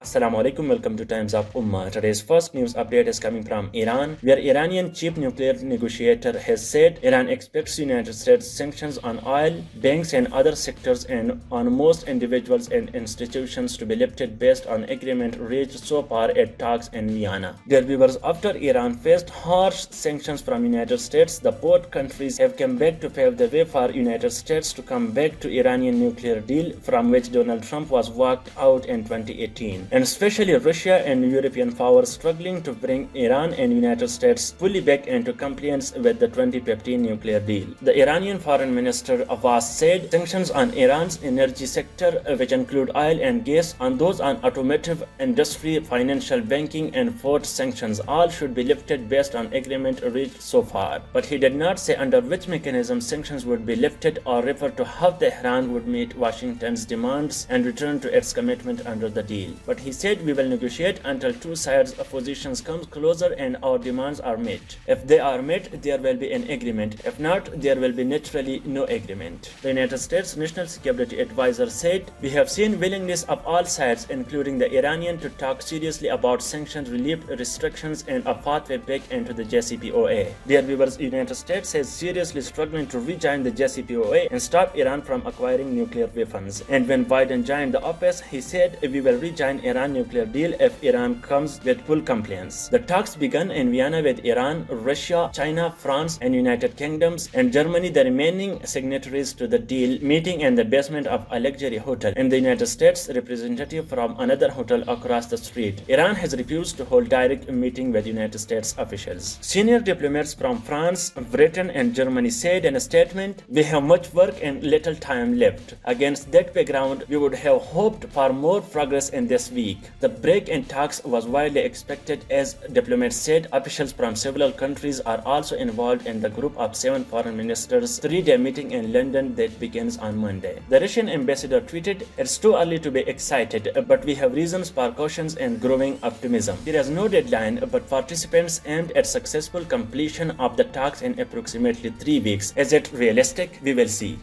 Assalamu alaikum, welcome to Times of Ummah. Today's first news update is coming from Iran, where Iranian chief nuclear negotiator has said Iran expects United States sanctions on oil, banks and other sectors and on most individuals and institutions to be lifted based on agreement reached so far at talks in Vienna. Dear viewers, after Iran faced harsh sanctions from United States, the both countries have come back to pave the way for United States to come back to Iranian nuclear deal from which Donald Trump was walked out in 2018. And especially Russia and European powers struggling to bring Iran and United States fully back into compliance with the 2015 nuclear deal. The Iranian Foreign Minister Abbas said sanctions on Iran's energy sector, which include oil and gas, on those on automotive industry, financial, banking and food sanctions, all should be lifted based on agreement reached so far. But he did not say under which mechanism sanctions would be lifted or refer to how Tehran would meet Washington's demands and return to its commitment under the deal. But he said we will negotiate until two sides' positions come closer and our demands are met. If they are met, there will be an agreement. If not, there will be naturally no agreement. The United States National Security Advisor said, "We have seen willingness of all sides, including the Iranian, to talk seriously about sanctions relief, restrictions and a pathway back into the JCPOA." Dear viewers, United States is seriously struggling to rejoin the JCPOA and stop Iran from acquiring nuclear weapons. And when Biden joined the office, he said, "We will rejoin Iran nuclear deal if Iran comes with full compliance." The talks began in Vienna with Iran, Russia, China, France and United Kingdoms and Germany, the remaining signatories to the deal, meeting in the basement of a luxury hotel and the United States representative from another hotel across the street. Iran has refused to hold direct meeting with United States officials. Senior diplomats from France, Britain and Germany said in a statement, "We have much work and little time left." Against that background, we would have hoped for more progress in this week. The break in talks was widely expected as diplomats said. Officials from several countries are also involved in the group of 7 foreign ministers 3-day meeting in London that begins on Monday. The Russian ambassador tweeted, "It's too early to be excited, but we have reasons for caution and growing optimism. There is no deadline, but participants aimed at successful completion of the talks in approximately 3 weeks. Is it realistic? We will see."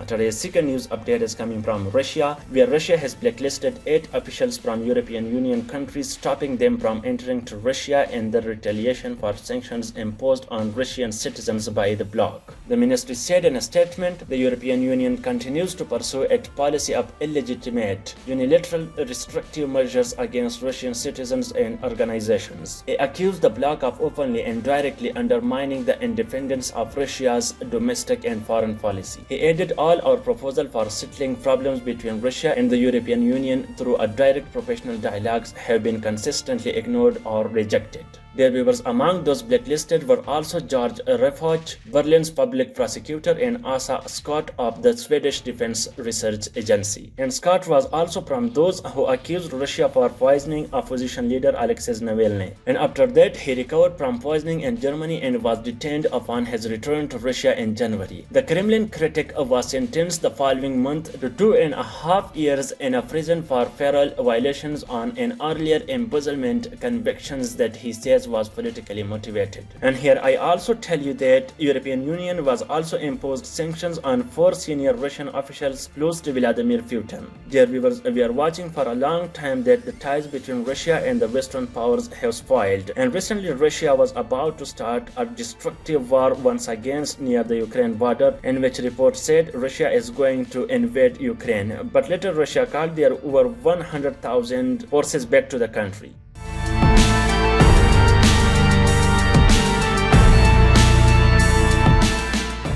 Today's second news update is coming from Russia, where Russia has blacklisted 8 officials from European Union countries, stopping them from entering to Russia in the retaliation for sanctions imposed on Russian citizens by the bloc. The ministry said in a statement, "The European Union continues to pursue its policy of illegitimate, unilateral restrictive measures against Russian citizens and organizations." It accused the bloc of openly and directly undermining the independence of Russia's domestic and foreign policy. He added, "All our proposal for settling problems between Russia and the European Union through a direct professional dialogues have been consistently ignored or rejected." Dear viewers, among those blacklisted were also George Refoch, Berlin's public prosecutor, and Asa Scott of the Swedish Defense Research Agency. And Scott was also from those who accused Russia for poisoning opposition leader Alexei Navalny. And after that, he recovered from poisoning in Germany and was detained upon his return to Russia in January. The Kremlin critic was sentenced the following month to 2.5 years in a prison for federal violations on an earlier embezzlement convictions that he says was politically motivated. And here I also tell you that European Union was also imposed sanctions on 4 senior Russian officials close to Vladimir Putin. Dear viewers, we are watching for a long time that the ties between Russia and the Western powers have spoiled. And recently Russia was about to start a destructive war once again near the Ukraine border, in which reports said Russia is going to invade Ukraine. But later Russia called their over 100,000 forces back to the country.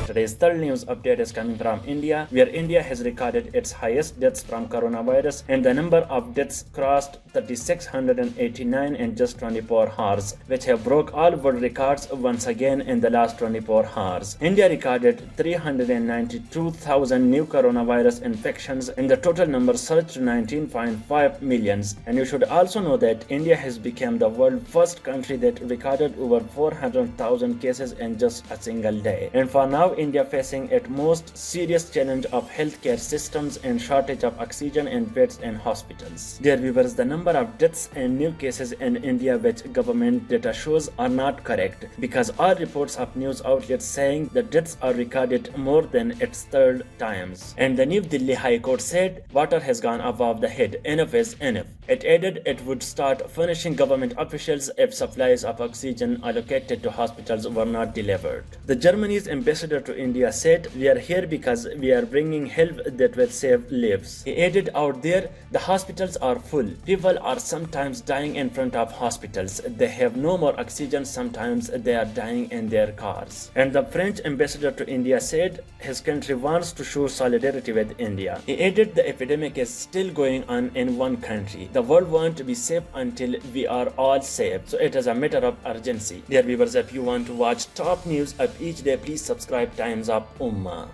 Today's third news update is coming from India, where India has recorded its highest deaths from coronavirus, and the number of deaths crossed 3,689 in just 24 hours, which have broke all world records once again in the last 24 hours. India recorded 392,000 new coronavirus infections, and the total number surged to 19.5 million. And you should also know that India has become the world's first country that recorded over 400,000 cases in just a single day. And for now, India facing its most serious challenge of healthcare systems and shortage of oxygen and beds in hospitals. Dear viewers, the number of deaths and new cases in India which government data shows are not correct, because all reports of news outlets saying the deaths are recorded more than its third times. And the New Delhi High Court said water has gone above the head. Enough is enough. It added it would start punishing government officials if supplies of oxygen allocated to hospitals were not delivered. The Germany's ambassador to India said, "We are here because we are bringing help that will save lives." He added, "Out there, the hospitals are full. People are sometimes dying in front of hospitals. They have no more oxygen. Sometimes they are dying in their cars." And the French ambassador to India said his country wants to show solidarity with India. He added, "The epidemic is still going on in one country. The world wants to be safe until we are all safe. So it is a matter of urgency." Dear viewers, if you want to watch top news of each day, please subscribe Times of Ummah.